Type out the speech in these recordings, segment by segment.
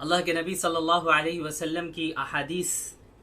अल्लाह के नबी सल्लल्लाहु अलैहि वसल्लम की अहादीस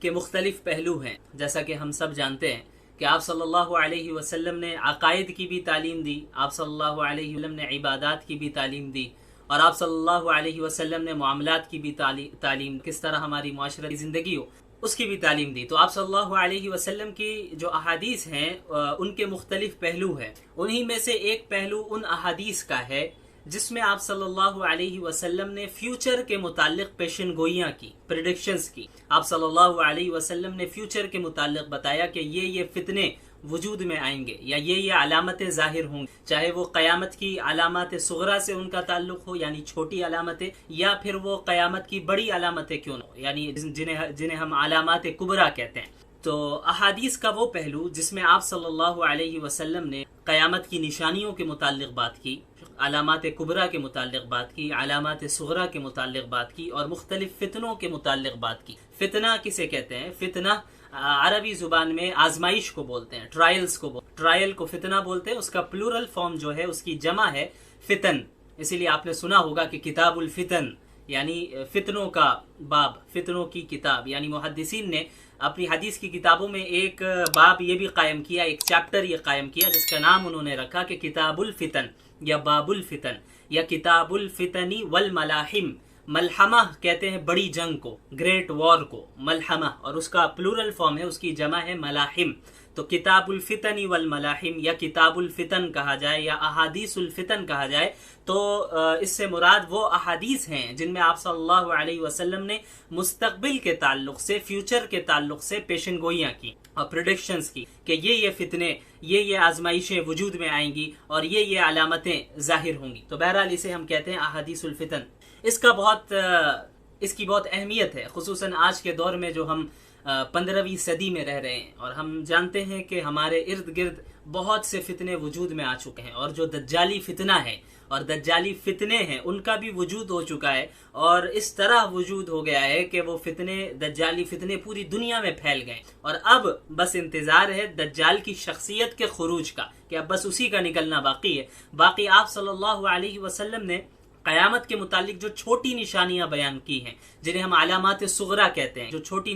के मुख्तलिफ पहलू हैं। जैसा कि हम सब जानते हैं कि आप सल्लल्लाहु अलैहि वसल्लम ने अकायद की भी तालीम दी, आप सल्लल्लाहु अलैहि वसल्लम ने इबादात की भी तालीम दी और आप सल्लल्लाहु अलैहि वसल्लम ने मामलात की भी तालीम किस तरह हमारी मुआशरती ज़िंदगी हो उसकी भी तालीम दी। तो आप सल्लल्लाहु अलैहि वसल्लम की जो अहादीस हैं उनके मुख्तलिफ पहलू हैं। उन्हीं में से एक पहलू उन अहादीस का है जिसमें आप सल्लल्लाहु अलैहि वसल्लम ने फ्यूचर के मुतालिक पेशन गोइयाँ की, प्रेडिक्शंस की। आप सल्लल्लाहु अलैहि वसल्लम ने फ्यूचर के मुतालिक बताया कि ये फितने वजूद में आएंगे या ये अलामतें जाहिर होंगी, चाहे वो क़यामत की अलामत सुगरा से उनका ताल्लुक हो यानी छोटी अलामतें, या फिर वो क़यामत की बड़ी अलामतें क्यों न हो यानी जिन्हें हम अलामत कुबरा कहते हैं। तो अहादीस का वो पहलू जिसमें आप सल्लल्लाहु अलैहि वसल्लम ने क़यामत की निशानियों के मुतालिक बात की, अलामात कुबरा के मुतालिक बात की, अलामात सुगरा के मुतालिक बात की और मुख्तलिफ फितनों के मुतालिक बात की। फितना किसे कहते हैं? फितना अरबी जुबान में आजमाइश को बोलते हैं, ट्रायल्स को ट्रायल को फितना बोलते हैं। उसका प्लूरल फॉर्म जो है उसकी जमा है फितन। इसीलिए आपने सुना होगा कि किताबुल फितन यानी फितनों का बाब, फितनों की किताब। यानी मुहद्दिसीन ने अपनी हदीस की किताबों में एक बाब ये भी कायम किया, एक चैप्टर ये कायम किया जिसका नाम उन्होंने रखा कि किताबुल फितन या बाबुल फितन या किताबुल फितनी वल मलाहिम। मलहमा कहते हैं बड़ी जंग को, ग्रेट वॉर को मलहमा, और उसका प्लूरल फॉर्म है, उसकी जमा है मलाहिम। तो किताबुल फितनी वल मलाहिम या किताबुल फितन कहा जाए या अहादीसुल फितन कहा जाए तो इससे मुराद वो अहादीस हैं जिनमें आप सल्लल्लाहु अलैहि वसल्लम ने मुस्तकबिल के ताल्लुक से, फ्यूचर के ताल्लुक से पेशन गोइयाँ की और प्रेडिक्शंस की कि ये फितने, ये आजमाइशें वजूद में आएंगी और ये अलामतें जाहिर होंगी। तो बहरहाल इसे हम कहते हैं अहादीसुल फितन। इसकी बहुत अहमियत है, खुसूसन आज के दौर में जो हम 15वीं सदी में रह रहे हैं और हम जानते हैं कि हमारे इर्द गिर्द बहुत से फितने वजूद में आ चुके हैं और जो दज्जाली फितना है और दज्जाली फितने हैं उनका भी वजूद हो चुका है और इस तरह वजूद हो गया है कि वो फितने, दज्जाली फितने पूरी दुनिया में फैल गए और अब बस इंतजार है दज्जाल की शख्सियत के खुरूज का, कि अब बस उसी का निकलना बाकी है। बाकी आप सल्लल्लाहु अलैहि वसल्लम ने क़यामत के मुतालिक जो छोटी निशानियां बयान की हैं, जिन्हें हम अलामात सुगरा कहते हैं, जो छोटी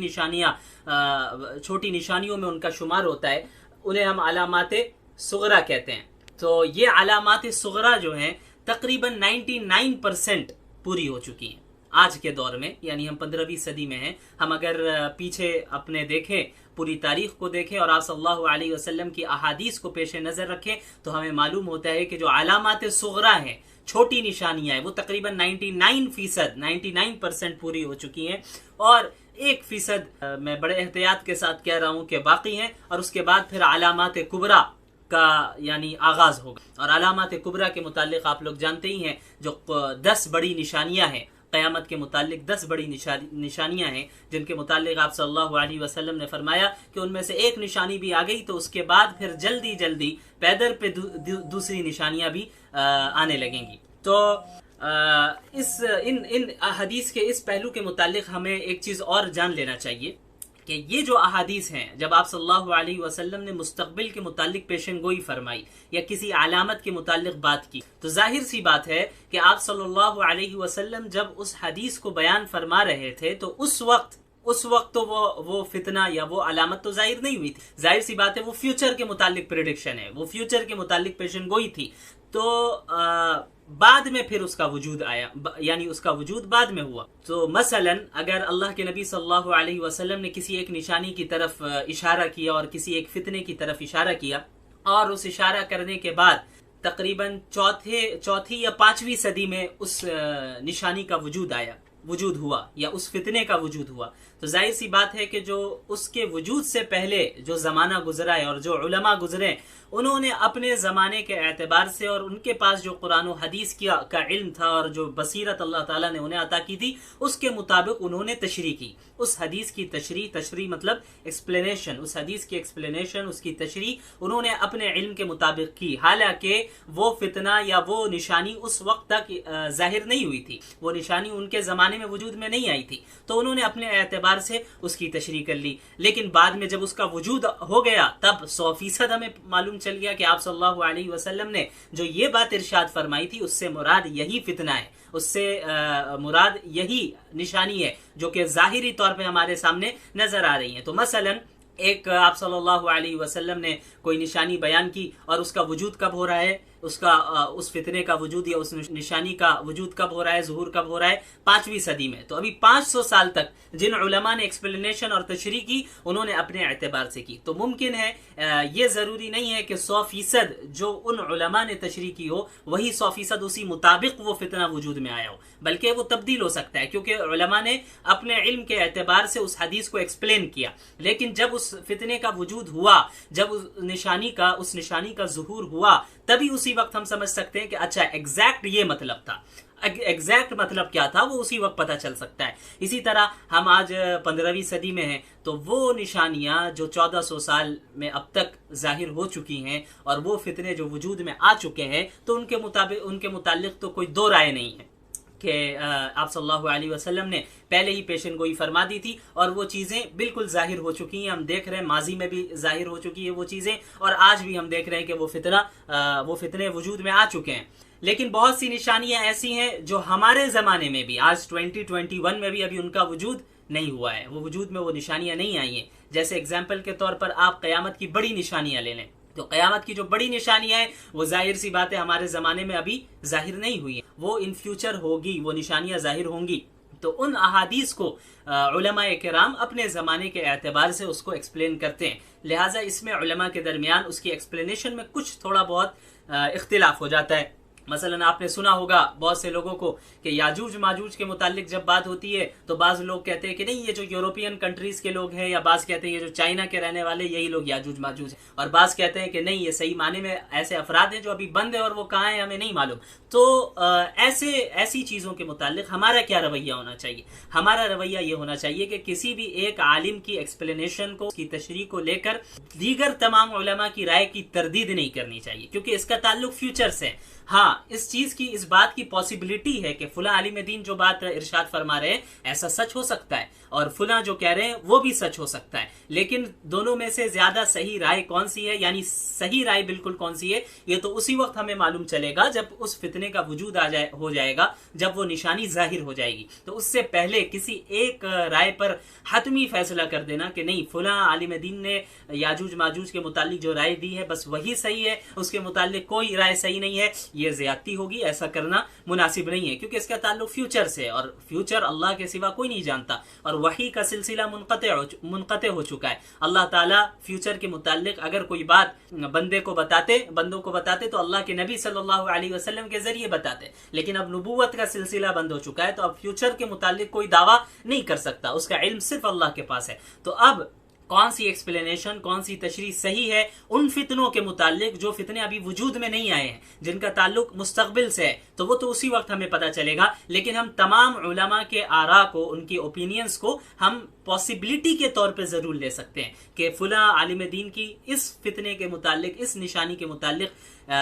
निशानियों में उनका शुमार होता है, उन्हें हम अलामात सुगरा कहते हैं। तो ये अलामात सुगरा जो हैं तकरीबन 99% पूरी हो चुकी हैं आज के दौर में, यानी हम 15वीं सदी में हैं। हम अगर पीछे अपने देखें, पूरी तारीख को देखें और आप सल्लल्लाहु अलैहि वसल्लम की अहादीस को पेश नज़र रखें तो हमें मालूम होता है कि जो अलामात सुगरा हैं, छोटी निशानियां हैं, वो तकरीबन 99% पूरी हो चुकी हैं और 1% मैं बड़े एहतियात के साथ कह रहा हूं कि बाकी हैं और उसके बाद फिर अलामात कुबरा का यानी आगाज होगा। और अलामात कुबरा के मुतालिक आप लोग जानते ही हैं जो 10 बड़ी निशानियां हैं, क़यामत के मुतालिक 10 बड़ी निशानियां हैं जिनके मुतालिक आप सल्लल्लाहु अलैहि वसल्लम ने फरमाया कि उनमें से एक निशानी भी आ गई तो उसके बाद फिर जल्दी पैदर पे दूसरी निशानियां भी आने लगेंगी। तो इन अहादीस के इस पहलू के मुतालिक हमें एक चीज़ और जान लेना चाहिए कि ये जो अहादीस हैं, जब आप सल्लल्लाहु अलैहि वसल्लम ने मुस्तकबिल के मुतालिक पेशन गोई फरमाई या किसी अलामत के मुतालिक बात की, तो जाहिर सी बात है कि आप सल्लल्लाहु अलैहि वसल्लम जब उस हदीस को बयान फरमा रहे थे तो उस वक्त तो वो फितना या वो अलामत तो जाहिर नहीं हुई थी। जाहिर सी बात है वो फ्यूचर के मुतालिक प्रेडिक्शन है, वो फ्यूचर के मुतालिक पेशन गोई थी। तो बाद में फिर उसका वजूद आया, यानी उसका वजूद बाद में हुआ। तो मसलन अगर अल्लाह के नबी सल्लल्लाहु अलैहि वसल्लम ने किसी एक निशानी की तरफ इशारा किया और किसी एक फितने की तरफ इशारा किया और उस इशारा करने के बाद तकरीबन चौथी या 5वीं सदी में उस निशानी का वजूद हुआ या उस फितने का वजूद हुआ, तो जाहिर सी बात है कि जो उसके वजूद से पहले जो ज़माना गुजरा है और जो उलमा गुजरे उन्होंने अपने ज़माने के एतबार से और उनके पास जो कुरान और हदीस का इल्म था और जो बसीरत अल्लाह ताला ने उन्हें अता की थी उसके मुताबिक उन्होंने तशरीह की। उस हदीस की तशरीह मतलब एक्सप्लेनेशन, उस हदीस की एक्सप्लेनेशन, उसकी तशरीह उन्होंने अपने इल्म के मुताबिक की। हालांकि वो फितना या वो निशानी उस वक्त तक जाहिर नहीं हुई थी, वो निशानी उनके ज़माने ज़माने में वजूद में नहीं आई थी, तो उन्होंने अपने एतबार से उसकी तशरीह कर ली। लेकिन बाद में जब उसका वजूद हो गया तब 100% हमें मालूम चल गया कि आप सल्लल्लाहु अलैहि वसल्लम ने जो ये बात इरशाद फरमाई थी उससे मुराद यही फितना है, उससे मुराद यही निशानी है जो कि जाहिरी तौर पे हमारे सामने नजर आ रही है। तो मसलन एक आप सल्लल्लाहु अलैहि वसल्लम ने कोई निशानी बयान की और उसका वजूद कब हो रहा है, उसका उस फितने का वजूद या उस निशानी का वजूद कब हो रहा है, ज़ुहूर कब हो रहा है, 5वीं सदी में। तो अभी 500 साल तक जिन उलमा ने एक्सप्लेनेशन और तशरीह की उन्होंने अपने एतबार से की। तो मुमकिन है ये ज़रूरी नहीं है कि 100% जो उन उलमा ने तशरीह की हो वही 100% उसी मुताबिक वो फितना वजूद में आया हो, बल्कि वो तब्दील हो सकता है, क्योंकि उलमा ने अपने इल्म के एतबार से उस हदीस को एक्सप्लेन किया। लेकिन जब उस फितने का वजूद हुआ, जब उस निशानी का ज़ुहूर हुआ, तभी उसी वक्त हम समझ सकते हैं कि अच्छा एग्जैक्ट ये मतलब था, एग्जैक्ट मतलब क्या था वो उसी वक्त पता चल सकता है। इसी तरह हम आज 15वीं सदी में हैं, तो वो निशानियां जो 1400 साल में अब तक जाहिर हो चुकी हैं और वो फितने जो वजूद में आ चुके हैं, तो उनके मुतालिक तो कोई दो राय नहीं है कि आप सल्लल्लाहु अलैहि वसल्लम ने पहले ही पेशन गोई फरमा दी थी और वो चीज़ें बिल्कुल जाहिर हो चुकी हैं। हम देख रहे हैं माजी में भी जाहिर हो चुकी है वो चीज़ें, और आज भी हम देख रहे हैं कि वो फितने वजूद में आ चुके हैं। लेकिन बहुत सी निशानियां ऐसी हैं जो हमारे ज़माने में भी, आज 2021 में भी अभी उनका वजूद नहीं हुआ है, वो वजूद में वो निशानियां नहीं आई हैं। जैसे एग्जाम्पल के तौर पर आप क़यामत की बड़ी निशानियां ले लें, तो क़यामत की जो बड़ी निशानियां हैं वो जाहिर सी बात है हमारे ज़माने में अभी जाहिर नहीं हुई है, वो इन फ्यूचर होगी, वो निशानियां जाहिर होंगी। तो उन अहादीस को उलमा किराम अपने ज़माने के एतबार से उसको एक्सप्लेन करते हैं, लिहाजा इसमें उलमा के दरमियान उसकी एक्सप्लेनेशन में कुछ थोड़ा बहुत इख्तिलाफ हो जाता है। मसलन आपने सुना होगा बहुत से लोगों को कि याजूज माजूज के मुतालिक जब बात होती है तो बाज़ लोग कहते हैं कि नहीं ये जो यूरोपियन कंट्रीज के लोग हैं, या बाज़ कहते हैं ये जो चाइना के रहने वाले यही लोग याजूज माजूज हैं, और बाज़ कहते हैं कि नहीं ये सही माने में ऐसे अफराद हैं जो अभी बंद है और वो कहाँ हैं हमें नहीं मालूम। तो ऐसी चीज़ों के मुतालिक हमारा क्या रवैया होना चाहिए? हमारा रवैया ये होना चाहिए कि किसी भी एक आलिम की एक्सप्लेनेशन को, की तशरीह को लेकर दीगर तमाम उलमा की राय की तरदीद नहीं करनी चाहिए, क्योंकि इसका ताल्लुक फ्यूचर से। हाँ, इस बात की पॉसिबिलिटी है कि फुला आलिम दीन जो बात इरशाद फरमा रहे हैं ऐसा सच हो सकता है, और फुला जो कह रहे हैं वो भी सच हो सकता है। लेकिन दोनों में से ज्यादा सही राय कौन सी है, यानी सही राय बिल्कुल कौन सी है, ये तो उसी वक्त हमें मालूम चलेगा जब उस फितने का वजूद हो जाएगा, जब वो निशानी जाहिर हो जाएगी। तो उससे पहले किसी एक राय पर हतमी फैसला कर देना कि नहीं फुला आलिम दीन ने याजूज माजूज के मुतालिक जो राय दी है बस वही सही है, उसके मुतालिक कोई राय सही नहीं है, ये ज्यादती होगी, ऐसा करना मुनासिब नहीं है, क्योंकि इसका ताल्लुक फ्यूचर से, और फ्यूचर अल्लाह के सिवा कोई नहीं जानता, और वही का सिलसिला मुनक़ते हो चुका है। अल्लाह ताला फ्यूचर के मुताल्लिक अगर कोई बात बंदों को बताते तो अल्लाह के नबी सल्लल्लाहु अलैहि वसल्लम के जरिए बताते, लेकिन अब नबूवत का सिलसिला बंद हो चुका है, तो अब फ्यूचर के मुताल्लिक कोई दावा नहीं कर सकता, उसका इल्म सिर्फ अल्लाह के पास है। तो अब कौन सी एक्सप्लेनेशन, कौन सी तशरीह सही है उन फितनों के मुतालिक जो फितने अभी वजूद में नहीं आए हैं, जिनका ताल्लुक मुस्तकबिल से है, तो वो तो उसी वक्त हमें पता चलेगा। लेकिन हम तमाम उलमा के आरा को, उनकी ओपिनियंस को हम पॉसिबिलिटी के तौर पे जरूर ले सकते हैं कि फुला आलिम दीन की इस फितने के मुतालिक, इस निशानी के मुतालिक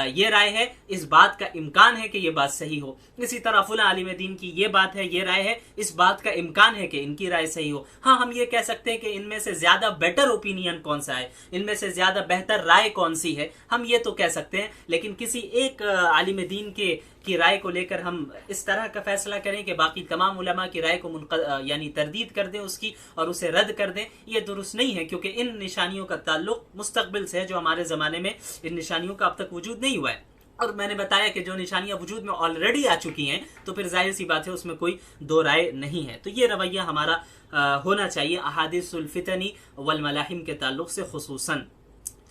ये राय है, इस बात का इम्कान है कि ये बात सही हो। इसी तरह फुला आलिम दीन की ये बात है, ये राय है, इस बात का इम्कान है कि इनकी राय सही हो। हाँ, हम ये कह सकते हैं कि इनमें से ज्यादा बेटर ओपिनियन कौन सा है, इनमें से ज्यादा बेहतर राय कौन सी है, हम ये तो कह सकते हैं। लेकिन किसी एक आलिम दीन की राय को लेकर हम इस तरह का फैसला करें कि बाकी तमाम उलमा की राय को यानी तरदीद कर दें उसकी और उसे रद्द कर दें, ये दुरुस्त नहीं है, क्योंकि इन निशानियों का ताल्लुक मुस्तकबिल से है, जो हमारे ज़माने में इन निशानियों का अब तक वजूद नहीं हुआ है। और मैंने बताया कि जो निशानियां वजूद में ऑलरेडी आ चुकी हैं, तो फिर जाहिर सी बात है उसमें कोई दो राय नहीं है। तो ये रवैया हमारा होना चाहिए अहादीसुल फितनी वल मलाहिम के ताल्लुक से खुसूसन।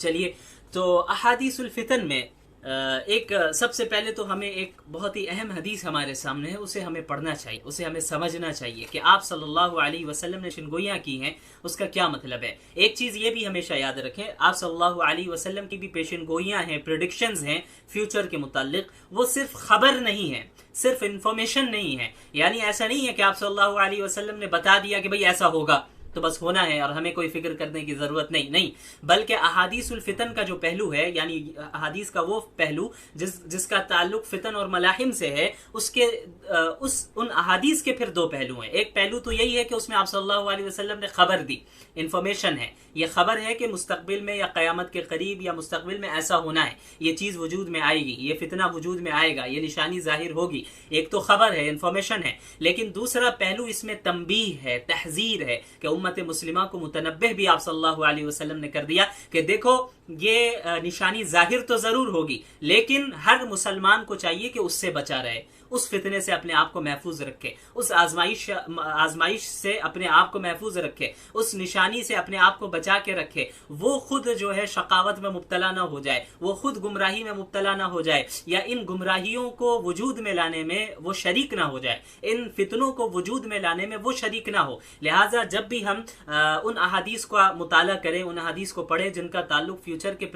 चलिए, तो अहादीसुल फितन में एक सबसे पहले तो हमें एक बहुत ही अहम हदीस हमारे सामने है, उसे हमें पढ़ना चाहिए, उसे हमें समझना चाहिए कि आप सल्लल्लाहु अलैहि वसल्लम ने पेशेनगोइयां की हैं, उसका क्या मतलब है। एक चीज ये भी हमेशा याद रखें, आप सल्लल्लाहु अलैहि वसल्लम की भी पेशेनगोइयां हैं, प्रेडिक्शंस हैं फ्यूचर के मुताल्लिक, वो सिर्फ खबर नहीं है, सिर्फ इंफॉर्मेशन नहीं है। यानी ऐसा नहीं है कि आप सल्लल्लाहु अलैहि वसल्लम ने बता दिया कि भाई ऐसा होगा तो बस होना है और हमें कोई फिक्र करने की जरूरत नहीं, बल्कि अहादीसुल फितन का जो पहलू है, यानी अहादीस का वो पहलू जिसका ताल्लुक फितन और मलाहिम से है, उन अहादीस के फिर दो पहलू हैं। एक पहलू तो यही है कि उसमें आप सल्लल्लाहु अलैहि वसल्लम ने खबर दी, इंफॉर्मेशन है, ये खबर है कि मुस्तकबिल में या क़यामत के करीब या मुस्तकबिल में ऐसा होना है, ये चीज़ वजूद में आएगी, ये फितना वजूद में आएगा, ये निशानी जाहिर होगी। एक तो खबर है, इंफॉर्मेशन है, लेकिन दूसरा पहलू इसमें तंबीह है, तहजीर है कि उम्मत मुस्लिमा को मुतनब्बिह भी आप सल्लल्लाहु अलैहि वसल्लम ने कर दिया कि देखो ये निशानी जाहिर तो जरूर होगी, लेकिन हर मुसलमान को चाहिए कि उससे बचा रहे, उस फितने से अपने आप को महफूज रखे, उस आजमाइश से अपने आप को महफूज रखे, उस निशानी से अपने आप को बचा के रखे। वो खुद जो है शकावत में मुब्तला ना हो जाए, वो खुद गुमराही में मुब्तला ना हो जाए, या इन गुमराहियों को वजूद में लाने में वो शरीक ना हो जाए, इन फितनों को वजूद में लाने में वो शरीक ना हो। लिहाजा जब भी हम उन अहादीस का मुताला करें, उन अहादीस को पढ़ें जिनका ताल्लुक फ्यूचर के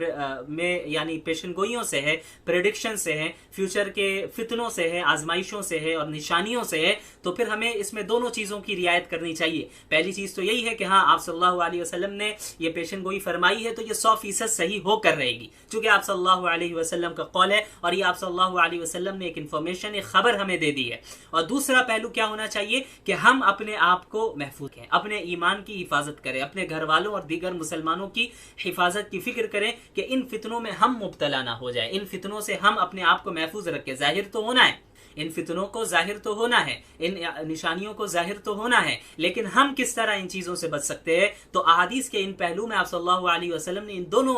में यानी पेशनगोइयों से है, प्रेडिक्शन से है, फ्यूचर के फितनों से है, आजमाइशों से है और निशानियों से है, तो फिर हमें इसमें दोनों चीजों की रियायत करनी चाहिए। पहली चीज तो यही है कि हाँ, आप सल्लल्लाहु अलैहि वसल्लम ने ये पेशनगोई फरमाई है तो ये 100% सही होकर रहेगी, क्योंकि आप सल्लल्लाहु अलैहि वसल्लम का कौल है और ये आप सल्लल्लाहु अलैहि वसल्लम ने एक इंफॉर्मेशन, एक खबर हमें दे दी है। और दूसरा पहलू क्या होना चाहिए कि हम अपने आप को महफूज करें, अपने ईमान की हिफाजत करें, अपने घर वालों और दीगर मुसलमानों की हिफाजत की फिक्र करें कि इन फितनों में हम मुब्तला ना हो जाए, इन फितनों से हम अपने आप को महफूज रखें। जाहिर तो होना है, इन फितनों को जाहिर तो होना है, इन निशानियों को जाहिर तो होना है, लेकिन हम किस तरह इन चीजों से बच सकते हैं? तो अहादीस के इन पहलू में आप सल्लल्लाहु अलैहि वसल्लम ने इन दोनों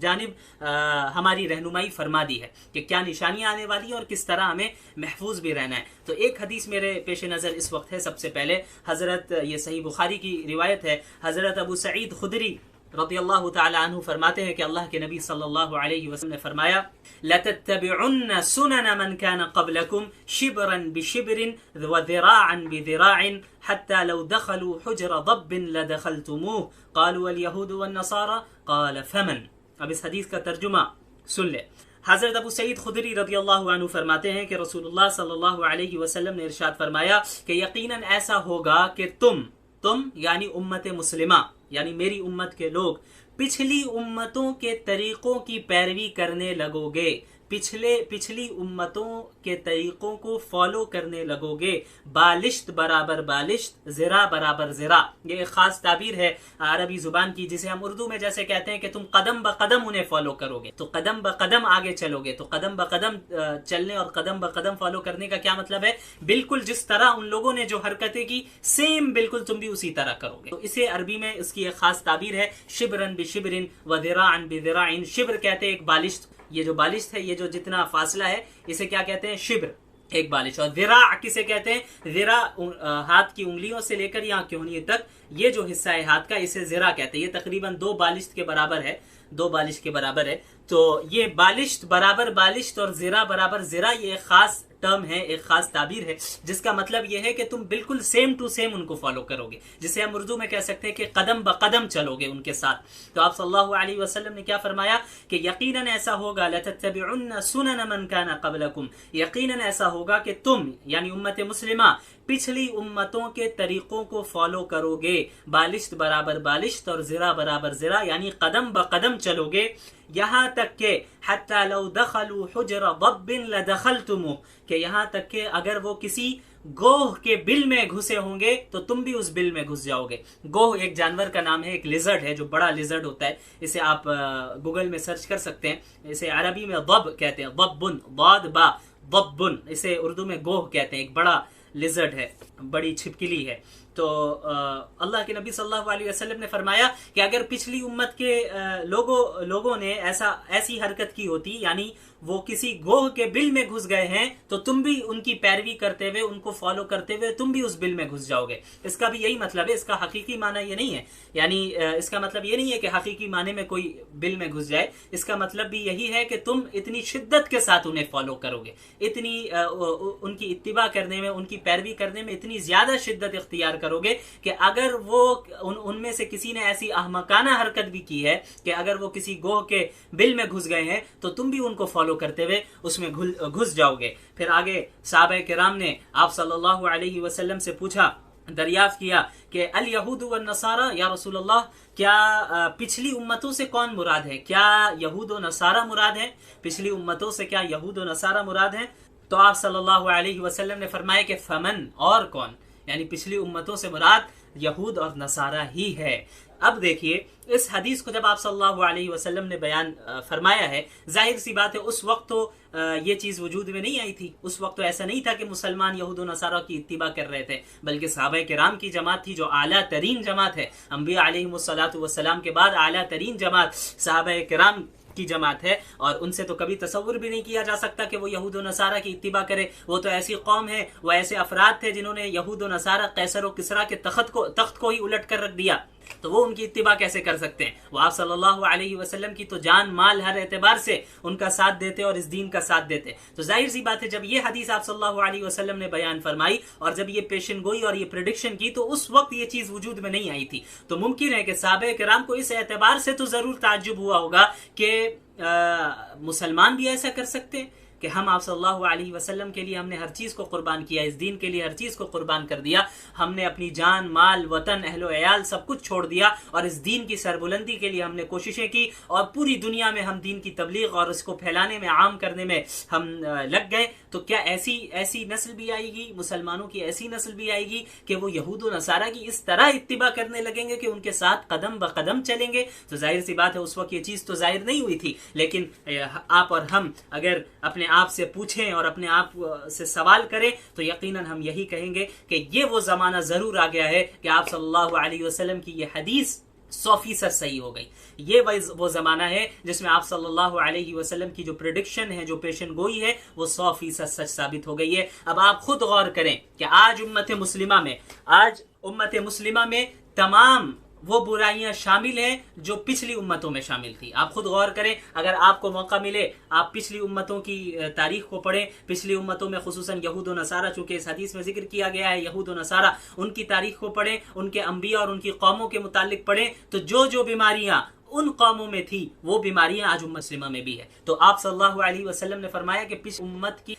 जानिब हमारी रहनुमाई फरमा दी है कि क्या निशानियां आने वाली है और किस तरह हमें महफूज भी रहना है। तो एक हदीस मेरे पेश नजर इस वक्त है, सबसे पहले हजरत, ये सही बुखारी की रिवायत है, हजरत अबू सईद खुदरी रज़ियल्लाहु तआला अन्हु फरमाते हैं कि अल्लाह के नबी सल्लल्लाहु अलैहि वसल्लम ने फरमाया, लतत्तबिउन्न सुनन मन कान क़ब्लकुम शिबरन बिशिबरिन व ज़िराअन बिज़िराअन हत्ता लौ दखलू हुज्र ज़ब्बिन लदखलतुमूह क़ालू अल यहूद वन नसारा क़ाल फमन। अब इस हदीस का तर्जुमा सुन ले। हजरत अबू सईद खुदरी रज़ियल्लाहु अन्हु फरमाते हैं कि रसूलुल्लाह सल्लल्लाहु अलैहि वसल्लम ने इरशाद फरमाया कि यकीनन ऐसा होगा कि तुम यानी उम्मत मुस्लिमा, यानी मेरी उम्मत के लोग पिछली उम्मतों के तरीकों की पैरवी करने लगोगे, पिछली उम्मतों के तरीकों को फॉलो करने लगोगे। बालिश्त बराबर बालिश्त, ज़िरा बराबर ज़िरा, ये एक खास ताबीर है अरबी जुबान की, जिसे हम उर्दू में जैसे कहते हैं कि तुम कदम ब कदम उन्हें फॉलो करोगे, तो कदम ब कदम आगे चलोगे। तो कदम ब कदम चलने और कदम ब कदम फॉलो करने का क्या मतलब है? बिल्कुल जिस तरह उन लोगों ने जो हरकतें की, सेम बिल्कुल तुम भी उसी तरह करोगे। तो इसे अरबी में इसकी एक खास ताबीर है, शिबरन बिशिबरिन व ज़िराअन बिज़िराअन। शिब्र कहते हैं एक बालिश्त, ये जो बालिश्त है, ये जो जितना फासला है, इसे क्या कहते हैं? शिब्र, एक बालिश। और ज़िरा किसे कहते हैं? ज़िरा हाथ की उंगलियों से लेकर यहाँ कोहनी तक ये जो हिस्सा है हाथ का, इसे ज़िरा कहते हैं। ये तकरीबन 2 बालिश्त के बराबर है, 2 बालिश के बराबर है। तो ये बालिश्त बराबर बालिश्त और ज़िरा बराबर ज़िरा, ये एक खास टर्म है, एक खास ताबीर है, जिसका मतलब यह है कि तुम बिल्कुल सेम टू सेम उनको फॉलो करोगे, जिसे हम उर्दू में कह सकते हैं कि कदम ब कदम चलोगे उनके साथ। तो आप सल्लल्लाहु अलैहि वसल्लम ने क्या फरमाया कि यकीनन ऐसा होगा, लतत्तबिउन्न सुनन मन कान क़ब्लकुम, यकीनन ऐसा होगा कि तुम यानी उम्मत मुस्लिमा पिछली उम्मतों के तरीकों को फॉलो करोगे, बालिश्त बराबर बालिश्त और ज़िरा बराबर ज़िरा, यानी कदम ब कदम चलोगे, यहाँ तक के हत्ता लौ दखलू हुज्र ज़ब्बिन लदखलतुमूह, कि यहाँ तक के अगर वो किसी गोह के बिल में घुसे होंगे तो तुम भी उस बिल में घुस जाओगे। गोह एक जानवर का नाम है, एक लिजर्ड है, जो बड़ा लिजर्ड होता है। इसे आप गूगल में सर्च कर सकते हैं। इसे अरबी में ज़ब कहते हैं, ज़ब्बुन, ज़ाद बा ज़ब्बुन। इसे उर्दू में गोह कहते हैं। एक बड़ा लिजर्ड है, बड़ी छिपकली है। तो अल्लाह के नबी सल्लल्लाहु अलैहि वसल्लम ने फरमाया कि अगर पिछली उम्मत के लोगों ने ऐसी हरकत की होती, यानी वो किसी गोह के बिल में घुस गए हैं, तो तुम भी उनकी पैरवी करते हुए, उनको फॉलो करते हुए तुम भी उस बिल में घुस जाओगे। इसका भी यही मतलब है, इसका हकीकी माना ये नहीं है, यानी इसका मतलब ये नहीं है कि हकीकी माने में कोई बिल में घुस जाए। इसका मतलब भी यही है कि तुम इतनी शिद्दत के साथ उन्हें फॉलो करोगे, इतनी उनकी इत्तिबा करने में, उनकी पैरवी करने में इतनी ज्यादा शिद्दत इख्तियार करोगे कि अगर वो उनमें से किसी ने ऐसी अहमकाना हरकत भी की है कि अगर वो किसी गोह के बिल में घुस गए हैं, तो तुम भी उनको फॉलो करते हुए उसमें घुस जाओगे। फिर आगे सहाबा किराम ने आप सल्लल्लाहु अलैहि वसल्लम से पूछा दरियाफ्त किया कि अल यहूद व नसारा या रसूलल्लाह, क्या पिछली उम्मतों से कौन मुराद है? क्या यहूद व नसारा मुराद है? पिछली उम्मतों से क्या यहूद व नसारा मुराद है? तो आप सल्लल्लाहु अलैहि वसल्लम ने फरमाया कि फमन, और कौन, यानी पिछली उम्मतों से मुराद यहूद और नसारा ही है। अब देखिए, इस हदीस को जब आप सल्लल्लाहु अलैहि वसल्लम ने बयान फरमाया है, जाहिर सी बात है उस वक्त तो ये चीज़ वजूद में नहीं आई थी। उस वक्त तो ऐसा नहीं था कि मुसलमान यहूद और नसारा की इत्तिबा कर रहे थे, बल्कि सहाबा किराम की जमात थी जो आला तरीन जमात है। अंबिया अलैहिमुस्सलातु वस्सलाम के बाद आला तरीन जमात सहाबा किराम की जमात है, और उनसे तो कभी तसव्वुर भी नहीं किया जा सकता कि वो यहूद और नसारा की इत्तिबा करे। वो तो ऐसी कौम है, वो ऐसे अफराद थे जिन्होंने यहूद और नसारा, कैसर और किसरा के तख्त को ही उलट कर रख दिया, तो वो उनकी इत्तिबा कैसे कर सकते हैं? वो आप सल्लल्लाहु अलैहि वसल्लम की तो जान माल हर एतबार से उनका साथ देते और इस दीन का साथ देते। तो जाहिर सी बात है, जब ये हदीस आप सल्लल्लाहु अलैहि वसल्लम ने बयान फरमाई और जब ये पेशन गोई और ये प्रेडिक्शन की, तो उस वक्त ये चीज वजूद में नहीं आई थी। तो मुमकिन है कि सहाबा किराम को इस एतबार से तो जरूर ताज्जुब हुआ होगा कि मुसलमान भी ऐसा कर सकते हैं कि हम आप सल्लल्लाहु अलैहि वसल्लम के लिए हमने हर चीज को कुर्बान किया, इस दीन के लिए हर चीज को कुर्बान कर दिया, हमने अपनी जान माल वतन अहलो अयाल सब कुछ छोड़ दिया और इस दीन की सरबुलंदी के लिए हमने कोशिशें की और पूरी दुनिया में हम दीन की तबलीग और इसको फैलाने में, आम करने में हम लग गए। तो क्या ऐसी नस्ल भी आएगी, मुसलमानों की ऐसी नस्ल भी आएगी कि वो यहूद और नसारा की इस तरह इत्तिबा करने लगेंगे कि उनके साथ कदम ब कदम चलेंगे? तो जाहिर सी बात है उस वक्त ये चीज तो जाहिर नहीं हुई थी। लेकिन आप और हम अगर अपने आप से पूछें और अपने आप से सवाल करें तो यकीनन हम यही कहेंगे कि ये वो जमाना जरूर आ गया है कि आप सल्लल्लाहु अलैहि वसल्लम की ये हदीस 100% सही हो गई। ये वो जमाना है जिसमें आप सल्लल्लाहु अलैहि वसल्लम की जो प्रेडिक्शन है, जो पेशन गोई है, वो 100% सच साबित हो गई है। अब आप खुद गौर करें कि आज उम्मत मुस्लिमा में तमाम वो बुराइयां शामिल हैं जो पिछली उम्मतों में शामिल थी। आप खुद गौर करें, अगर आपको मौका मिले आप पिछली उम्मतों की तारीख को पढ़ें, पिछली उम्मतों में खुसूसन यहूद और नसारा, चूंकि इस हदीस में जिक्र किया गया है यहूद और नसारा, उनकी तारीख को पढ़ें, उनके अंबिया और उनकी कौमों के मुतालिक पढ़ें, तो जो बीमारियां उन कौमों में थी वो बीमारियां आज उम्मत मुस्लिमा में भी है। तो आप सल्लल्लाहु अलैहि वसल्लम ने फरमाया कि पिछली उम्मत की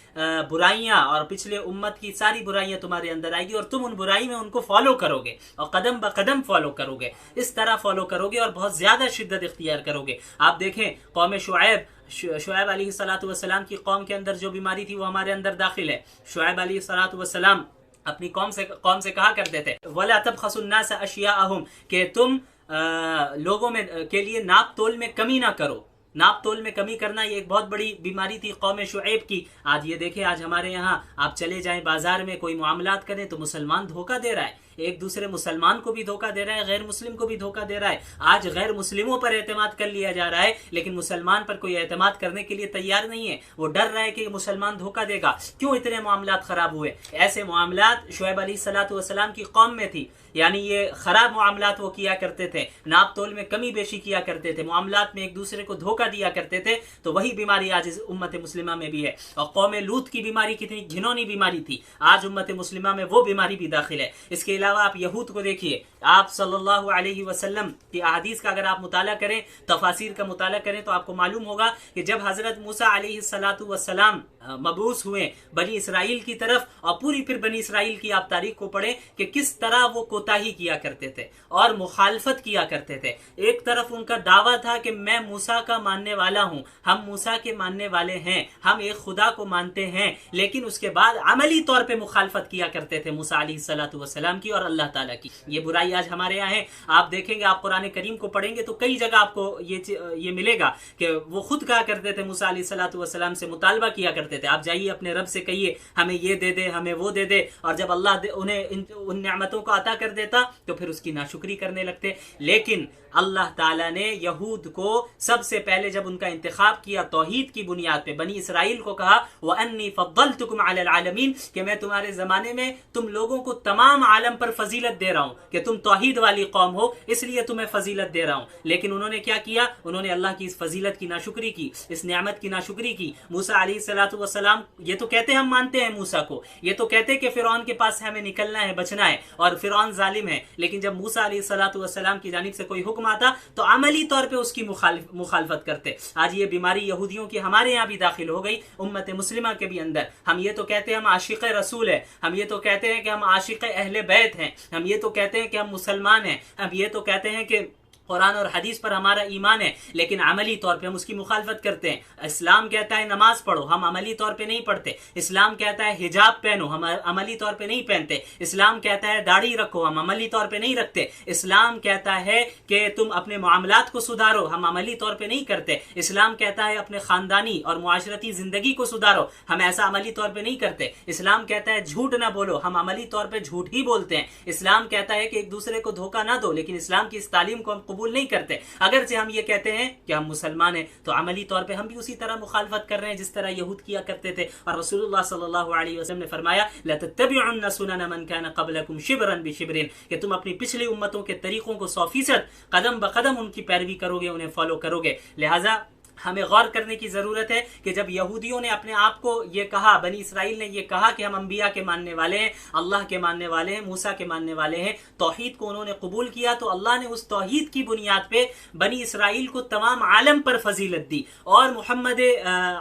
बुराइयां और पिछले उम्मत की सारी बुराइयां तुम्हारे अंदर आएगी और तुम उन बुराई में उनको फॉलो करोगे और कदम ब कदम फॉलो करोगे, इस तरह फॉलो करोगे और बहुत ज्यादा शिद्दत इख्तियार करोगे। आप देखें कौम शुएब अलैहिस्सलातु वस्सलाम की कौम के अंदर जो बीमारी थी वो हमारे अंदर दाखिल है। शुएब अलैहिस्सलातु वस्सलाम अपनी कौम से कहा करते थे वला तबखसुन नास अशियाअहुम, कि तुम लोगों में के लिए नाप तोल में कमी ना करो। नाप तोल में कमी करना ये एक बहुत बड़ी बीमारी थी कौम शुएब की। आज ये देखें, आज हमारे यहाँ आप चले जाएं बाजार में कोई मामलात करें तो मुसलमान धोखा दे रहा है, एक दूसरे मुसलमान को भी धोखा दे रहा है, गैर मुस्लिम को भी धोखा दे रहा है। आज गैर मुस्लिमों पर एतमाद कर लिया जा रहा है लेकिन मुसलमान पर कोई एतमाद करने के लिए तैयार नहीं है। वो डर रहा है कि मुसलमान धोखा देगा। क्यों इतने मामलात खराब हुए? ऐसे मामलात शुएब अलैहिस्सलातु वस्सलाम की कौम में थी, यानी ये खराब मामलात वो किया करते थे, नाप तोल में कमी बेशी किया करते थे, मामलात में एक दूसरे को धोखा दिया करते थे। तो वही बीमारी आज इस उम्मत मुस्लिमा में भी है। और कौम लूत की बीमारी कितनी घिनौनी बीमारी थी, आज उम्मत मुस्लिमा में वो बीमारी भी दाखिल है। इसके अलावा आप यहूद को देखिए, आप सल्लल्लाहु अलैहि वसल्लम की अहादीस का अगर आप मुताला करें, तफासिर का मुताला करें, तो आपको मालूम होगा कि जब हजरत मूसा अलैहिस्सलातु वस्सलाम मबूस हुए बनी इसराइल की तरफ, और पूरी फिर बनी इसराइल की आप तारीख को पढ़ें कि किस तरह वो कोताही किया करते थे और मुखालफत किया करते थे। एक तरफ उनका दावा था कि मैं मूसा का मानने वाला हूं, हम मूसा के मानने वाले हैं, हम एक खुदा को मानते हैं, लेकिन उसके बाद अमली तौर पे मुखालफत किया करते थे मूसा अलैहिस्सलातु वस्सलाम की और अल्लाह ताला की। ये बुराई आज हमारे यहाँ है। आप देखेंगे, आप कुरान करीम को पढ़ेंगे तो कई जगह आपको ये मिलेगा कि वो खुद कहा करते थे, मूसा अलैहिस्सलातु वस्सलाम से मुतालबा किया करते थे, आप जाइए अपने रब से कहिए हमें ये दे दे, हमें वो दे दे। और जब अल्लाह उन्हें उन नेमतों को अता कर देता तो फिर उसकी नाशुक्री करने लगते। लेकिन अल्लाह ताला ने यहूद को सबसे पहले जब उनका इंतखाब किया तौहीद की बुनियाद पे, बनी इसराइल को कहा व अन्नी फद्दलतुकुम अलल आलमीन, कि मैं तुम्हारे जमाने में तुम लोगों को तमाम आलम पर फजीलत दे रहा हूं, कि तुम तौहीद वाली कौम हो इसलिए तुम्हें फजीलत दे रहा हूं। लेकिन उन्होंने क्या किया? उन्होंने अल्लाह की इस फजीलत की नाशुक्री की, इस नेमत की नाशुक्री की। मूसा अलैहिस्सलातु वस्सलाम ये तो कहते हम मानते हैं मूसा को, ये तो कहते कि फिरौन के पास हमें निकलना है, बचना है और फिरौन जालिम है, लेकिन जब मूसा अलैहिस्सलातु वस्सलाम की जानिब से कोई हुक्म आता तो अमली तौर पे उसकी मुखालफत करते। आज ये बीमारी यहूदियों की हमारे यहाँ भी दाखिल हो गई, उम्मत मुस्लिमा के भी अंदर। हम ये तो कहते हैं हम आशिक़ रसूल है, हम ये तो कहते हैं कि हम आशिक़ अहले बैत अकलियत हैं, हम ये तो कहते हैं कि हम मुसलमान हैं, हम ये तो कहते हैं कि कुरान और हदीस पर हमारा ईमान है, लेकिन अमली तौर पे हम उसकी मुखालफत करते हैं। इस्लाम कहता है नमाज पढ़ो, हम अमली तौर पे नहीं पढ़ते। इस्लाम कहता है हिजाब पहनो, हम अमली तौर पे नहीं पहनते। इस्लाम कहता है दाढ़ी रखो, हम अमली तौर पे नहीं रखते। इस्लाम कहता है कि तुम अपने मामलात को सुधारो, हम अमली तौर पे नहीं करते। इस्लाम कहता है अपने खानदानी और मुआशरती जिंदगी को सुधारो, हम ऐसा अमली तौर पे नहीं करते। इस्लाम कहता है झूठ ना बोलो, हम अमली तौर पे झूठ ही बोलते हैं। इस्लाम कहता है कि एक दूसरे को धोखा ना दो, लेकिन इस्लाम की इस तालीम को हम कबूल नहीं करते। अगर से हम ये कहते हैं कि हम मुसलमान हैं, तो अमली तौर पे हम भी उसी तरह मुखालफत कर रहे हैं जिस तरह यहूद किया करते थे। और रसूलुल्लाह सल्लल्लाहु अलैहि वसल्लम ने फरमाया लतत्तबिउन सुनन मन कान क़ब्लकुम शिब्रन बिशिब्रिन, कि तुम अपनी पिछली उम्मतों के तरीकों को 100% कदम ब कदम उनकी पैरवी करोगे, उन्हें फॉलो करोगे। लिहाजा हमें गौर करने की जरूरत है कि जब यहूदियों ने अपने आप को ये कहा, बनी इसराइल ने ये कहा कि हम अंबिया के मानने वाले हैं, अल्लाह के मानने वाले हैं, मूसा के मानने वाले हैं, तौहीद को उन्होंने कबूल किया, तो अल्लाह ने उस तौहीद की बुनियाद पे बनी इसराइल को तमाम आलम पर फजीलत दी। और मोहम्मद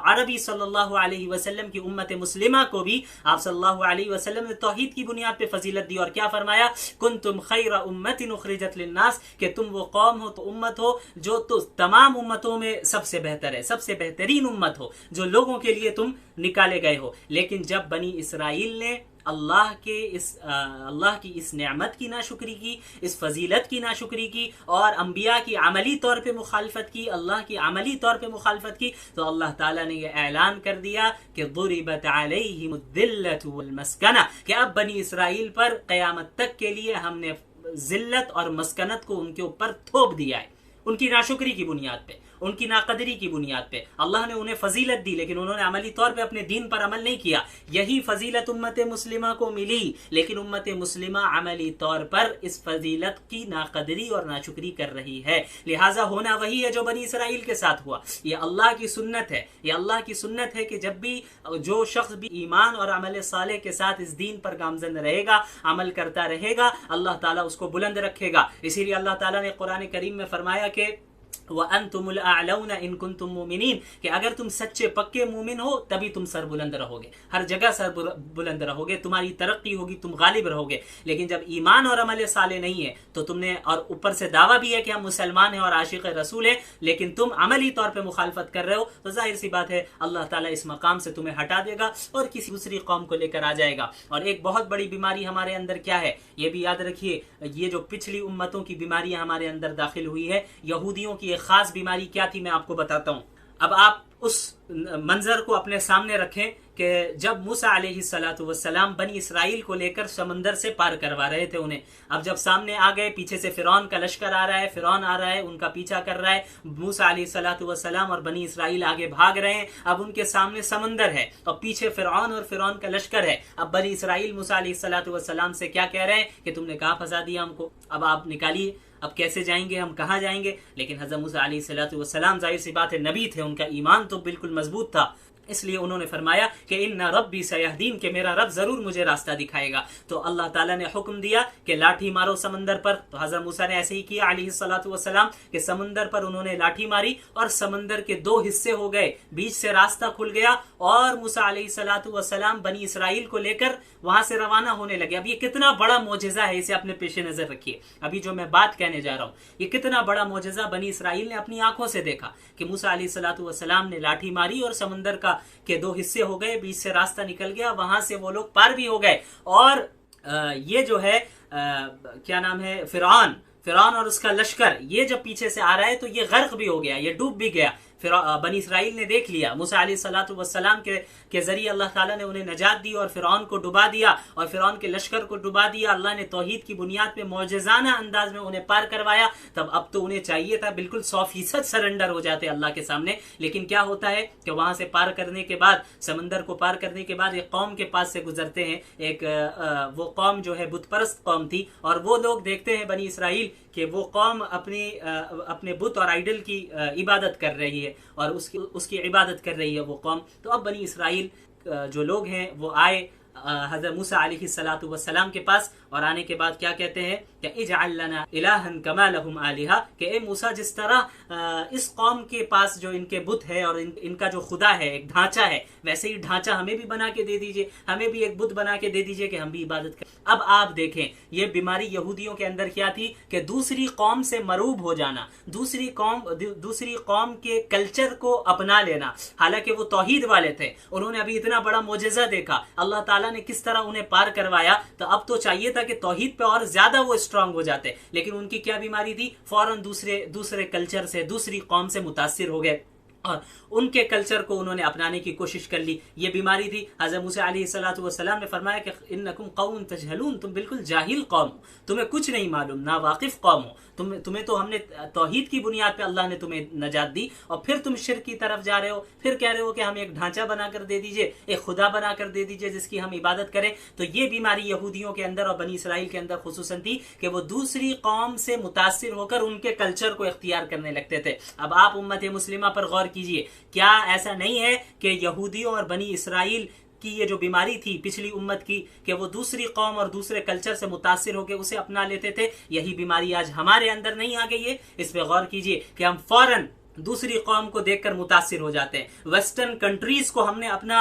अरबी सल्लल्लाहु अलैहि वसल्लम की उम्मत मुस्लिमा को भी आप सल्लल्लाहु अलैहि वसल्लम ने तौहीद की बुनियाद पे फजीलत दी। और क्या फरमाया, कुंतुम खैरा उम्मतिन उखरिजत लिन्नास, कि तुम वो कौम हो, तो उम्मत हो जो तो तमाम उम्मतों में सबसे बेहतर है, सबसे बेहतरीन उम्मत हो, जो लोगों के लिए तुम निकाले गए हो। लेकिन जब बनी इसराइल ने अल्लाह की इस नेमत की नाशुक्री की, इस फजीलत की नाशुक्री की और अंबिया की अमली तौर पे मुखालफत की, अल्लाह की अमली तौर पे मुखालफत की, तो अल्लाह ताला ने यह ऐलान कर दिया कि दुरिबत अलैहिमुद्दिल्लतु वल मस्कना, कि अब बनी इसराइल पर क़यामत तक के लिए हमने जिल्लत और मस्कनत को उनके ऊपर थोप दिया है, उनकी नाशुक्री की बुनियाद पे, उनकी नाकदरी की बुनियाद पे। अल्लाह ने उन्हें फजीलत दी, लेकिन उन्होंने अमली तौर पे अपने दीन पर अमल नहीं किया। यही फजीलत उम्मत मुस्लिमा को मिली, लेकिन उम्मत मुस्लिमा अमली तौर पर इस फजीलत की नाकदरी और नाशुक्री कर रही है। लिहाजा होना वही है जो बनी इसराइल के साथ हुआ। ये अल्लाह की सुन्नत है, ये अल्लाह की सुन्नत है कि जब भी जो शख्स भी ईमान और अमल साले के साथ इस दीन पर गामजन रहेगा, अमल करता रहेगा, अल्लाह ताला उसको बुलंद रखेगा। इसीलिए अल्लाह ताला ने कुरान करीम में फरमाया कि वअंतुमुल अअलौना इन कुंतुम मुमिनीन, कि अगर तुम सच्चे पक्के मुमिन हो तभी तुम सर बुलंद रहोगे, हर जगह सर बुलंद रहोगे, तुम्हारी तरक्की होगी, तुम गालिब रहोगे। लेकिन जब ईमान और अमल साले नहीं है तो तुमने, और ऊपर से दावा भी है कि हम मुसलमान हैं और आशिक रसूल है, लेकिन तुम अमली तौर पे मुखालफत कर रहे हो, तो जाहिर सी बात है अल्लाह ताला इस मकाम से तुम्हें हटा देगा और किसी दूसरी कौम को लेकर आ जाएगा। और एक बहुत बड़ी बीमारी हमारे अंदर क्या है, ये भी याद रखिए, ये जो पिछली उम्मतों की बीमारियां हमारे अंदर दाखिल हुई है, यहूदियों की एक खास बीमारी क्या थी मैं आपको बताता हूं। अब आप उस मंजर को अपने सामने रखें कि जब मूसा अलैहिस्सलातु वस्सलाम बनी इसराइल को लेकर समंदर से पार करवा रहे थे उन्हें। अब जब सामने आ गए, पीछे से फिरौन का लश्कर आ रहा है, फिरौन आ रहा है, उनका पीछा कर रहा है, मूसा अलैहिस्सलातु वस्सलाम और बनी इसराइल आगे भाग रहे हैं। अब उनके सामने समंदर है और पीछे फिरौन और फिरौन का लश्कर है। अब बनी इसराइल मूसा अलैहिस्सलातु वस्सलाम से क्या कह रहे हैं कि तुमने कहाँ फंसा दिया हमको, अब आप निकालिए, अब कैसे जाएंगे, हम कहाँ जाएंगे। लेकिन हज़रत मूसा अलैहिस्सलातु वस्सलाम जाहिर सी बात है नबी थे, उनका ईमान तो बिल्कुल मजबूत था, इसलिए उन्होंने फरमाया कि इन्ना रब्बी सयहदीन, के मेरा रब जरूर मुझे रास्ता दिखाएगा। तो अल्लाह ताला ने हुक्म दिया कि लाठी मारो समंदर पर। तो हज़रत मूसा ने ऐसे ही किया अलैहिस्सलातु वस्सलाम, कि समंदर पर उन्होंने लाठी मारी और समंदर के दो हिस्से हो गए, बीच से रास्ता खुल गया और मूसा अलैहिस्सलातु वस्सलाम बनी इसराइल को लेकर वहां से रवाना होने लगे। अब ये कितना बड़ा मोजिजा है, इसे अपने पेश नजर रखिए। अभी जो मैं बात कहने जा रहा हूँ, ये कितना बड़ा मोजिजा बनी इसराइल ने अपनी आंखों से देखा कि मूसा अलैहिस्सलातु वस्सलाम ने लाठी मारी और समंदर के दो हिस्से हो गए, बीच से रास्ता निकल गया, वहां से वो लोग पार भी हो गए। और ये जो है क्या नाम है, फिरौन और उसका लश्कर, ये जब पीछे से आ रहा है तो ये गर्क भी हो गया, ये डूब भी गया। फिर बनी इसराइल ने देख लिया, मूसा अलैहिस्सलातु वस्सलाम के जरिए अल्लाह ताला ने उन्हें नजात दी और फिरौन को डुबा दिया और फिरौन के लश्कर को डुबा दिया। अल्लाह ने तौहीद की बुनियाद पे मौजज़ाना अंदाज में उन्हें पार करवाया। तब अब तो उन्हें चाहिए था बिल्कुल 100% सरेंडर हो जाते अल्लाह के सामने। लेकिन क्या होता है कि वहां से पार करने के बाद, समंदर को पार करने के बाद एक कौम के पास से गुजरते हैं। वो कौम जो है बुतपरस्त कौम थी और वो लोग देखते हैं बनी इसराइल कि वो कौम अपने बुत और आइडल की इबादत कर रही है और उसकी इबादत कर रही है वो कौम। तो अब बनी इसराइल जो लोग हैं वो आए हज़रत मूसा अलैहिस्सलातु वस्सलाम के पास और आने के बाद क्या कहते हैं कि इजअल लना इलाहन कमा लहुम आलिहा, कि ए मूसा जिस तरह इस कौम के पास जो इनके बुत है और इनका जो खुदा है, एक ढांचा है, वैसे ही ढांचा हमें भी बना के दे दीजिए, हमें भी एक बुत बना के दे दीजिए कि हम भी इबादत करें। अब आप देखें ये बीमारी यहूदियों के अंदर क्या थी कि दूसरी कौम से मरूब हो जाना, दूसरी कौम के कल्चर को अपना लेना। हालांकि वो तौहीद वाले थे, उन्होंने अभी इतना बड़ा मोजज़ा देखा, अल्लाह ताला ने किस तरह उन्हें पार करवाया, तो अब तो चाहिए था कि तौहीद पे और ज्यादा वो स्ट्रांग हो जाते, लेकिन उनकी क्या बीमारी थी, फौरन दूसरे कल्चर से, दूसरी कौम से मुतासिर हो गए और उनके कल्चर को उन्होंने अपनाने की कोशिश कर ली। ये बीमारी थी। हज़रत मूसा अलैहिस्सलातु वस्सलाम ने फरमाया कि इन्नकुम कौमुन तजहलून, तुम बिल्कुल जाहिल कौम हो, तुम्हें कुछ नहीं मालूम, ना वाकिफ कौम हो, तुम्हें तो हमने तौहीद की बुनियाद पे अल्लाह ने तुम्हें नजात दी और फिर तुम शिर्क की तरफ जा रहे हो, फिर कह रहे हो कि हमें एक ढांचा बनाकर दे दीजिए, एक खुदा बनाकर दे दीजिए जिसकी हम इबादत करें। तो ये बीमारी यहूदियों के अंदर और बनी इसराइल के अंदर खुसूसन थी कि वो दूसरी कौम से मुतासिर होकर उनके कल्चर को इख्तियार करने लगते थे। अब आप उम्मत मुस्लिमा पर गौर कीजिए, क्या ऐसा नहीं है कि यहूदियों और बनी इसराइल की ये जो बीमारी थी पिछली उम्मत की, कि वो दूसरी कौम और दूसरे कल्चर से मुतासिर होकर उसे अपना लेते थे, यही बीमारी आज हमारे अंदर नहीं आ गई है? इस पे गौर कीजिए कि हम फौरन दूसरी कौम को देखकर मुतासिर हो जाते हैं। वेस्टर्न कंट्रीज को हमने अपना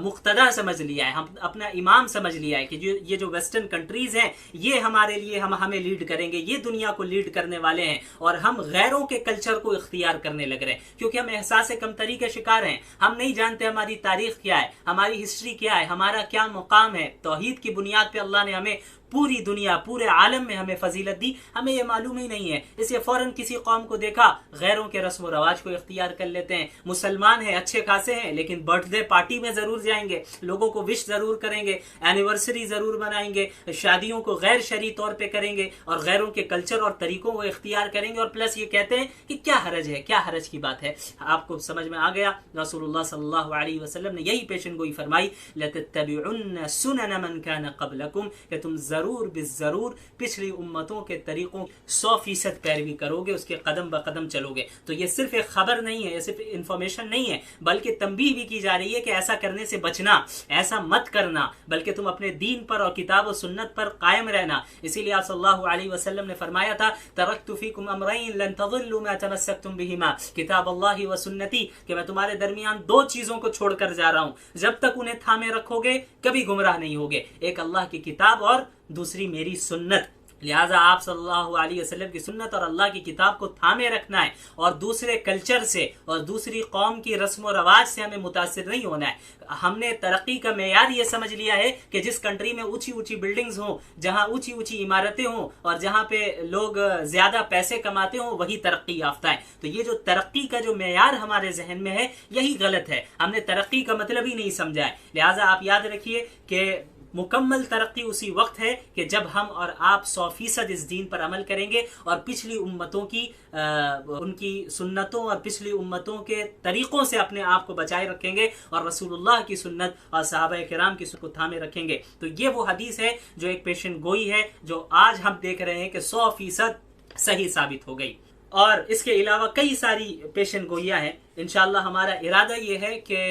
मुक्तदा समझ लिया है, हम अपना इमाम समझ लिया है कि ये जो वेस्टर्न कंट्रीज हैं ये हमारे लिए हमें लीड करेंगे, ये दुनिया को लीड करने वाले हैं, और हम गैरों के कल्चर को इख्तियार करने लग रहे हैं क्योंकि हम एहसास कमतरी के शिकार हैं। हम नहीं जानते हमारी तारीख क्या है, हमारी हिस्ट्री क्या है, हमारा क्या मुकाम है। तौहीद की बुनियाद पे अल्लाह ने हमें पूरी दुनिया, पूरे आलम में हमें फजीलत दी, हमें ये मालूम ही नहीं है। इसलिए फौरन किसी कौम को देखा, गैरों के रस्म व रवाज को इख्तियार कर लेते हैं। मुसलमान हैं, अच्छे खासे हैं, लेकिन बर्थडे पार्टी में जरूर जाएंगे, लोगों को विश जरूर करेंगे, एनिवर्सरी जरूर मनाएंगे, शादियों को गैर शरई तौर पे करेंगे और गैरों के कल्चर और तरीकों को इख्तियार करेंगे। और प्लस ये कहते हैं कि क्या हरज है, क्या हरज की बात है। आपको समझ में आ गया, रसूलुल्लाह सल्लल्लाहु अलैहि वसल्लम ने यही पेशन गोई फरमाई, लतत्तबिउन्न सुनन मन कान क़ब्लकुम, कि तुम जरूर बिजरूर पिछली उम्मतों के तरीकों 100% पैरवी करोगे, उसके कदम ब कदम चलोगे। तो ये सिर्फ एक खबर नहीं है, ये सिर्फ इंफॉर्मेशन नहीं है, बल्कि तंबीह भी की जा रही है कि ऐसा करने से बचना, ऐसा मत करना, बल्कि तुम अपने दीन पर और किताब और सुन्नत पर कायम रहना। इसीलिए आप सल्लल्लाहु अलैहि वसल्लम ने फरमाया था, तरक्तु फीकुम अमरैन लन तज़िल्लू मा तमस्सक्तुम बिहिमा, किताब अल्लाह व सुन्नती, कि मैं तुम्हारे दरमियान 2 चीजों को छोड़कर जा रहा हूं, जब तक उन्हें थामे रखोगे कभी गुमराह नहीं होगे, एक अल्लाह की किताब और दूसरी मेरी सुन्नत। लिहाजा आप सल्लल्लाहु अलैहि वसल्लम की सुन्नत और अल्लाह की किताब को थामे रखना है और दूसरे कल्चर से और दूसरी कौम की रस्म व रवाज से हमें मुतासिर नहीं होना है। हमने तरक्की का मेयार ये समझ लिया है कि जिस कंट्री में ऊंची ऊंची बिल्डिंग्स हों, जहां ऊंची ऊंची इमारतें हों और जहां पे लोग ज्यादा पैसे कमाते हों, वही तरक्की याफ्ता है। तो ये जो तरक्की का जो मेयार हमारे जहन में है, यही गलत है। हमने तरक्की का मतलब ही नहीं समझा है। लिहाजा आप याद रखिए कि मुकम्मल तरक्की उसी वक्त है कि जब हम और आप 100% इस दीन पर अमल करेंगे और पिछली उम्मतों की उनकी सुन्नतों और पिछली उम्मतों के तरीकों से अपने आप को बचाए रखेंगे और रसूलुल्लाह की सुन्नत और सहाबा किराम की सुन्नत को थामे रखेंगे। तो ये वो हदीस है जो एक पेशन गोई है, जो आज हम देख रहे हैं कि 100% सही साबित हो गई। और इसके अलावा कई सारी पेशन गोइयां हैं। इंशाअल्लाह हमारा इरादा ये है कि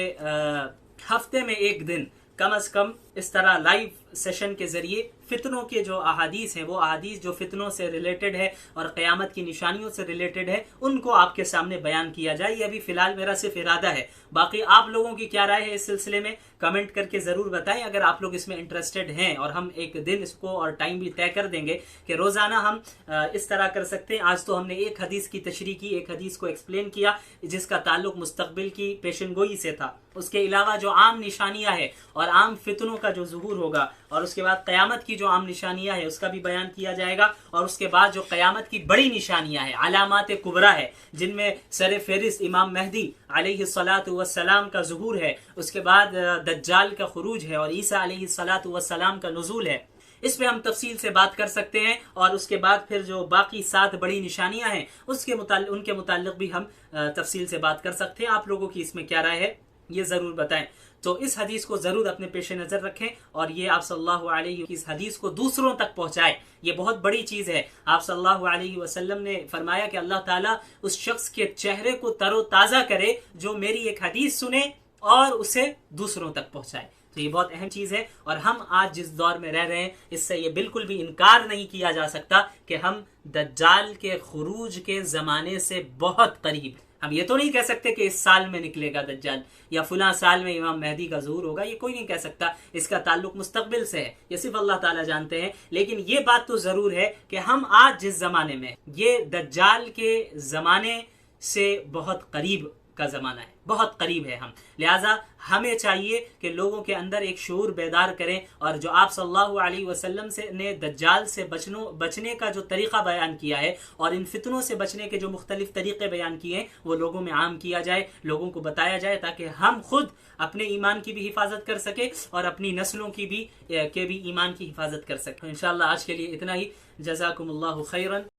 हफ्ते में एक दिन कम अज कम इस तरह लाइव सेशन के जरिए फितनों के जो अहादीस हैं, वो अहादीस जो फितनों से रिलेटेड है और क़यामत की निशानियों से रिलेटेड है, उनको आपके सामने बयान किया जाए। ये अभी फिलहाल मेरा सिर्फ इरादा है। बाकी आप लोगों की क्या राय है इस सिलसिले में, कमेंट करके ज़रूर बताएं। अगर आप लोग इसमें इंटरेस्टेड हैं और हम एक दिन इसको और टाइम भी तय कर देंगे कि रोज़ाना हम इस तरह कर सकते हैं। आज तो हमने एक हदीस की तशरीह की, एक हदीस को एक्सप्लेन किया जिसका ताल्लुक मुस्तकबिल की पेशन गोई से था। उसके अलावा जो आम निशानियां है और आम फितनों का जो ज़ुहूर होगा, और उसके बाद क़यामत की जो आम निशानियां है उसका भी बयान किया जाएगा, और उसके बाद जो क़यामत की बड़ी निशानियां है, अलामात कुबरा है, जिनमें सर फेरिस्त इमाम महदी अलैहिस्सलातु वस्सलाम का ज़ुहूर है, उसके बाद दज्जाल का खुरूज है और ईसा अलैहिस्सलातु वस्सलाम का नुज़ूल है। इस पे हम तफसील से बात कर सकते हैं। और उसके बाद फिर जो बाकी 7 बड़ी निशानियां हैं उनके मुताल्लिक भी हम तफसील से बात कर सकते हैं। आप लोगों की इसमें क्या राय है ये जरूर बताएं। तो इस हदीस को जरूर अपने पेश नजर रखें और ये आप सल्लल्लाहु अलैहि की इस हदीस को दूसरों तक पहुंचाएं। ये बहुत बड़ी चीज है। आप सल्लल्लाहु अलैहि वसल्लम ने फरमाया कि अल्लाह ताला उस शख्स के चेहरे को तरोताजा करे जो मेरी एक हदीस सुने और उसे दूसरों तक पहुंचाए। तो ये बहुत अहम चीज है। और हम आज जिस दौर में रह रहे हैं, इससे ये बिल्कुल भी इनकार नहीं किया जा सकता कि हम दज्जाल के खुरूज के जमाने से बहुत करीब। हम ये तो नहीं कह सकते कि इस साल में निकलेगा दज्जाल या फुला साल में इमाम मेहदी का ज़हूर होगा, ये कोई नहीं कह सकता। इसका ताल्लुक मुस्तकबिल से है, ये सिर्फ अल्लाह ताला जानते हैं। लेकिन ये बात तो जरूर है कि हम आज जिस जमाने में, ये दज्जाल के जमाने से बहुत करीब का जमाना है, बहुत करीब है हम। लिहाजा हमें चाहिए कि लोगों के अंदर एक शऊर बेदार करें, और जो आप सल्लल्लाहु अलैहि वसल्लम से ने दज्जाल से बचने का जो तरीका बयान किया है और इन फितनों से बचने के जो मुख्तलिफ तरीके बयान किए हैं, वो लोगों में आम किया जाए, लोगों को बताया जाए, ताकि हम खुद अपने ईमान की भी हिफाजत कर सके और अपनी नस्लों की भी ईमान की हिफाजत कर सके। इंशाअल्लाह आज के लिए इतना ही। जज़ाकुमुल्लाहु खैरन।